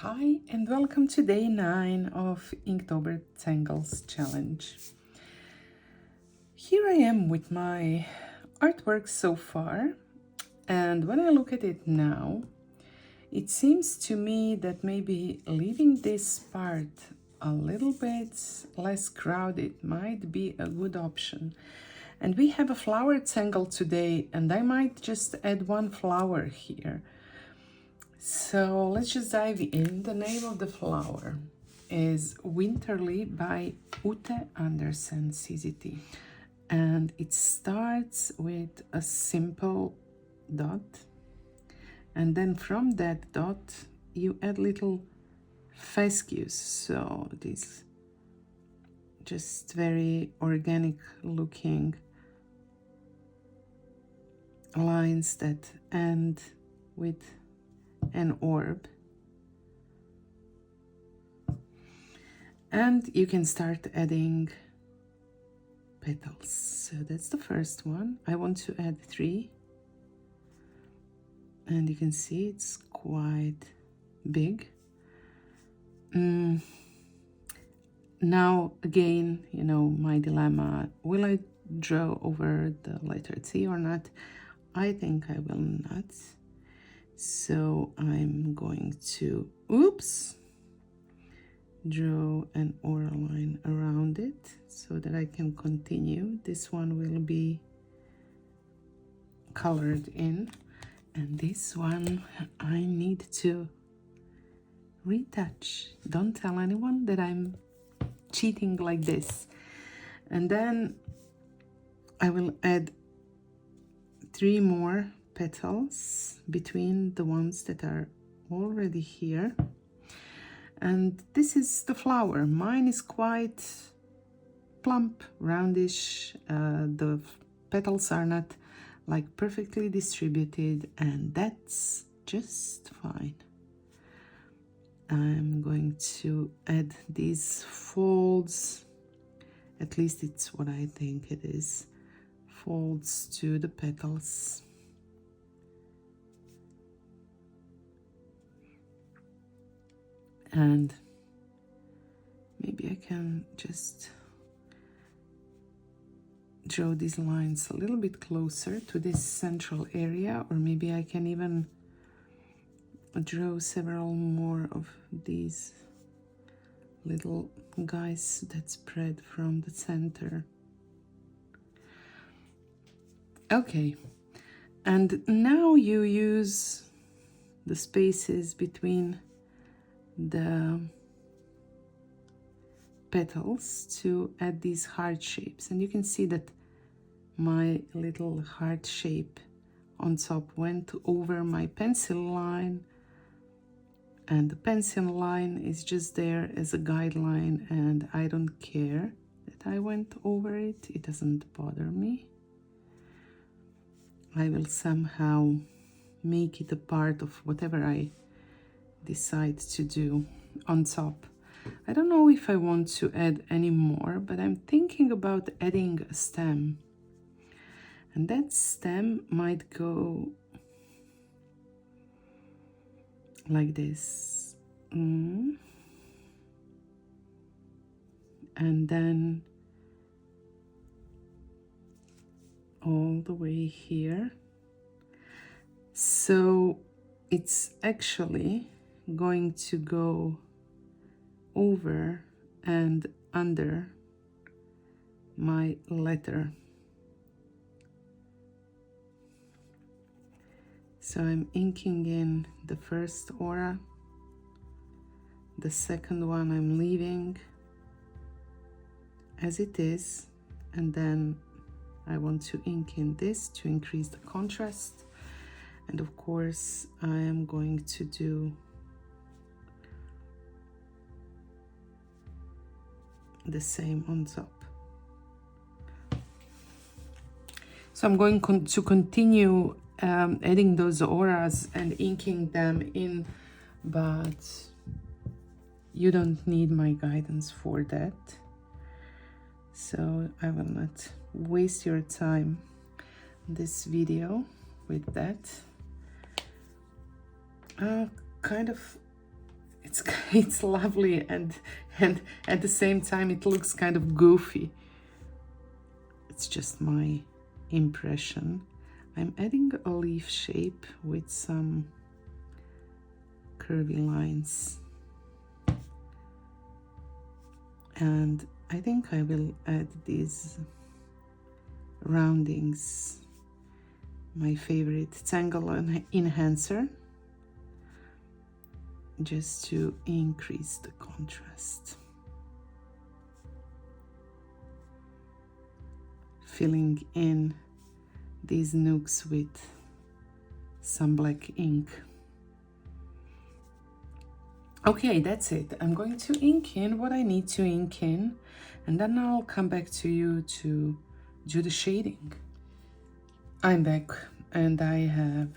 Hi and welcome to day 9 of Inktober Tangles challenge. Here I am with my artwork so far, and when I look at it now, it seems to me that maybe leaving this part a little bit less crowded might be a good option. And we have a flower tangle today, and I might just add one flower here. So let's just dive in. The name of the flower is Winterli by Ute Andersen CZT. And it starts with a simple dot. And then from that dot, you add little fescues. So these just very organic looking lines that end with an orb, and you can start adding petals. So that's the first one. I want to add 3, and you can see it's quite big. Now again, you know, my dilemma, will I draw over the letter T or not? I think I will not. So I'm going to, draw an aura line around it so that I can continue. This one will be colored in, and this one I need to retouch. Don't tell anyone that I'm cheating like this. And then I will add 3 more petals between the ones that are already here. And this is the flower. Mine is quite plump, roundish. The petals are not like perfectly distributed, and that's just fine. I'm going to add these folds, at least it's what I think it is, folds to the petals. And maybe I can just draw these lines a little bit closer to this central area, or maybe I can even draw several more of these little guys that spread from the center. Okay, and now you use the spaces between the petals to add these heart shapes, and you can see that my little heart shape on top went over my pencil line, and the pencil line is just there as a guideline, and I don't care that I went over it. It doesn't bother me. I will somehow make it a part of whatever I decide to do on top. I don't know if I want to add any more, but I'm thinking about adding a stem, and that stem might go like this, and then all the way here. So it's actually going to go over and under my letter. So I'm inking in the first aura, the second one I'm leaving as it is, and then I want to ink in this to increase the contrast. And of course I am going to do the same on top. So I'm going to continue adding those auras and inking them in, but you don't need my guidance for that. So I will not waste your time this video with that. Kind of it's lovely, and at the same time it looks kind of goofy. It's just my impression. I'm adding a leaf shape with some curvy lines, and I think I will add these roundings, my favorite Tangle enhancer, just to increase the contrast. Filling in these nooks with some black ink. Okay, that's it. I'm going to ink in what I need to ink in, and then I'll come back to you to do the shading. I'm back, and I have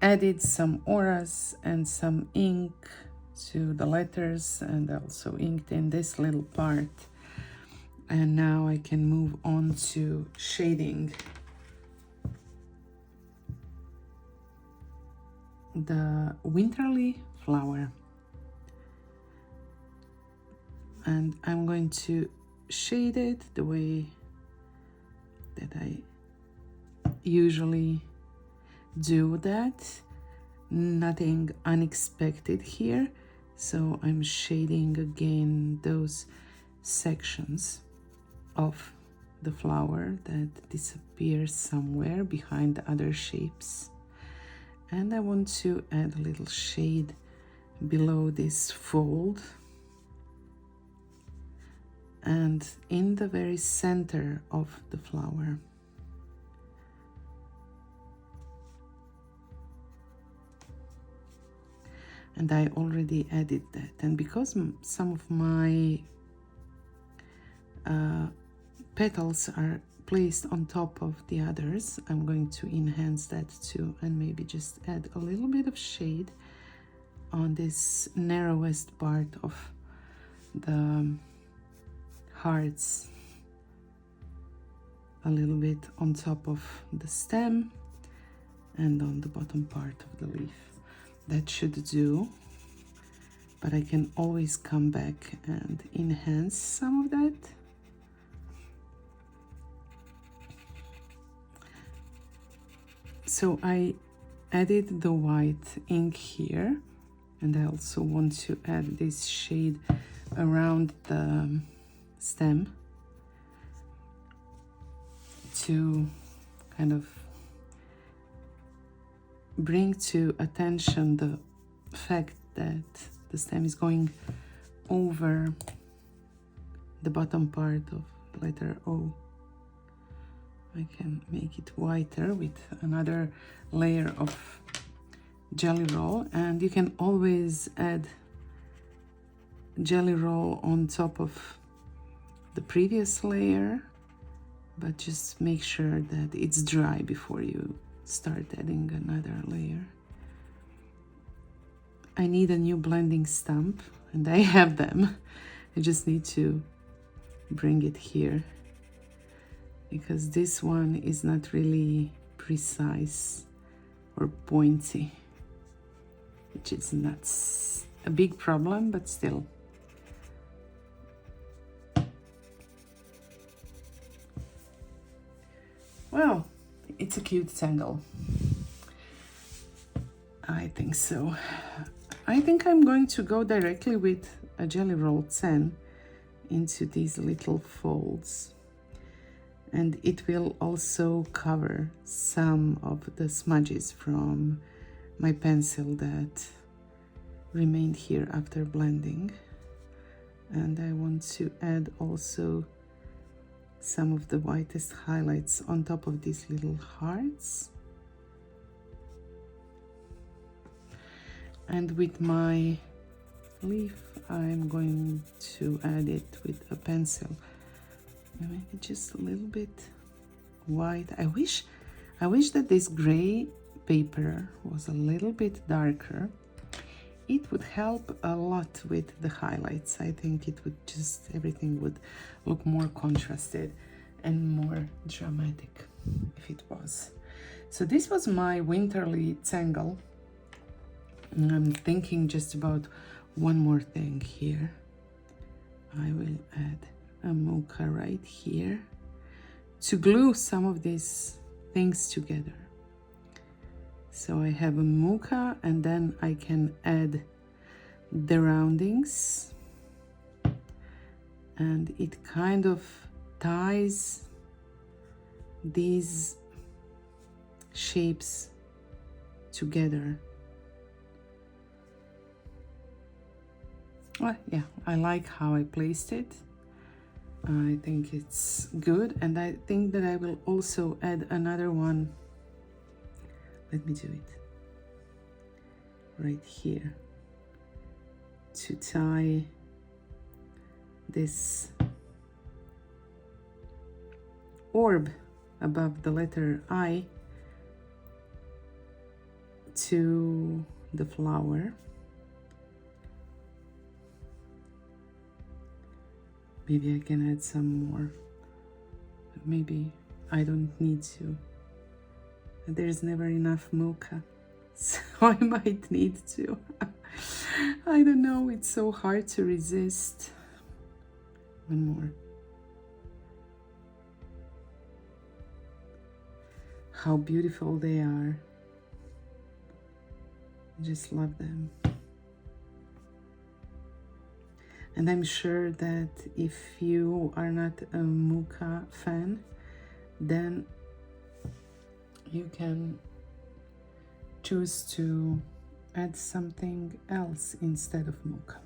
added some auras and some ink to the letters, and also inked in this little part. And now I can move on to shading the Winterli flower. And I'm going to shade it the way that I usually do that. Nothing unexpected here. So I'm shading again those sections of the flower that disappear somewhere behind the other shapes. And I want to add a little shade below this fold and in the very center of the flower. And I already added that, and because some of my petals are placed on top of the others, I'm going to enhance that too, and maybe just add a little bit of shade on this narrowest part of the hearts, a little bit on top of the stem and on the bottom part of the leaf. That should do, but I can always come back and enhance some of that. So I added the white ink here, and I also want to add this shade around the stem to kind of bring to attention the fact that the stem is going over the bottom part of the letter O. I can make it whiter with another layer of jelly roll, and you can always add jelly roll on top of the previous layer, but just make sure that it's dry before you start adding another layer. I need a new blending stump, and I have them. I just need to bring it here because this one is not really precise or pointy, which is not a big problem, but still. Well, it's a cute tangle. I think so. I think I'm going to go directly with a Jelly Roll 10 into these little folds. And it will also cover some of the smudges from my pencil that remained here after blending. And I want to add also some of the whitest highlights on top of these little hearts. And with my leaf, I'm going to add it with a pencil. Maybe just a little bit white. I wish that this gray paper was a little bit darker. It would help a lot with the highlights. I think it would just, everything would look more contrasted and more dramatic if it was. So this was my Winterli Tangle. And I'm thinking just about one more thing here. I will add a mocha right here to glue some of these things together. So I have a mocha, and then I can add the roundings, and it kind of ties these shapes together. Well, yeah, I like how I placed it. I think it's good, and I think that I will also add another one. Let me do it right here to tie this orb above the letter I to the flower. Maybe I can add some more. Maybe I don't need to. There's never enough mocha, so I might need to. I don't know, it's so hard to resist. One more. How beautiful they are. I just love them. And I'm sure that if you are not a mocha fan, then you can choose to add something else instead of mocha.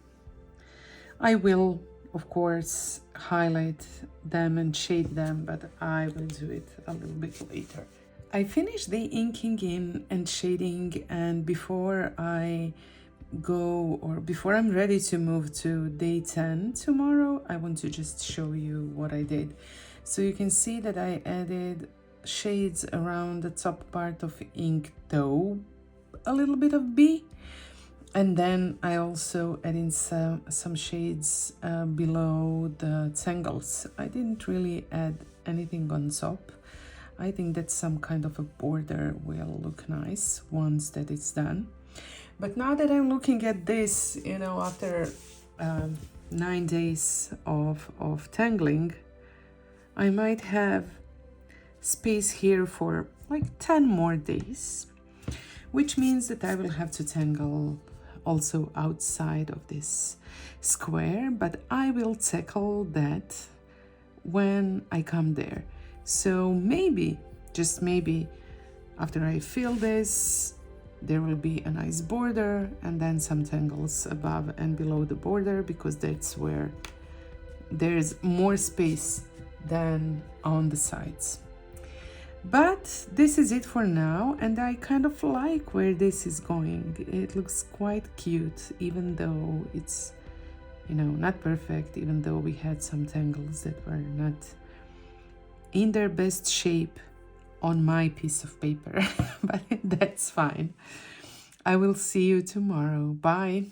I will, of course, highlight them and shade them, but I will do it a little bit later. I finished the inking in and shading, and before I'm ready to move to day 10 tomorrow, I want to just show you what I did. So you can see that I added shades around the top part of Inktober, a little bit of B, and then I also added some shades below the tangles. I didn't really add anything on top. I think that some kind of a border will look nice once that it's done. But now that I'm looking at this, you know, after 9 days of tangling, I might have space here for like 10 more days, which means that I will have to tangle also outside of this square, but I will tackle that when I come there. So maybe, just maybe, after I fill this, there will be a nice border and then some tangles above and below the border, because that's where there's more space than on the sides. But this is it for now, and I kind of like where this is going. It looks quite cute, even though it's, you know, not perfect, even though we had some tangles that were not in their best shape on my piece of paper, but that's fine. I will see you tomorrow. Bye.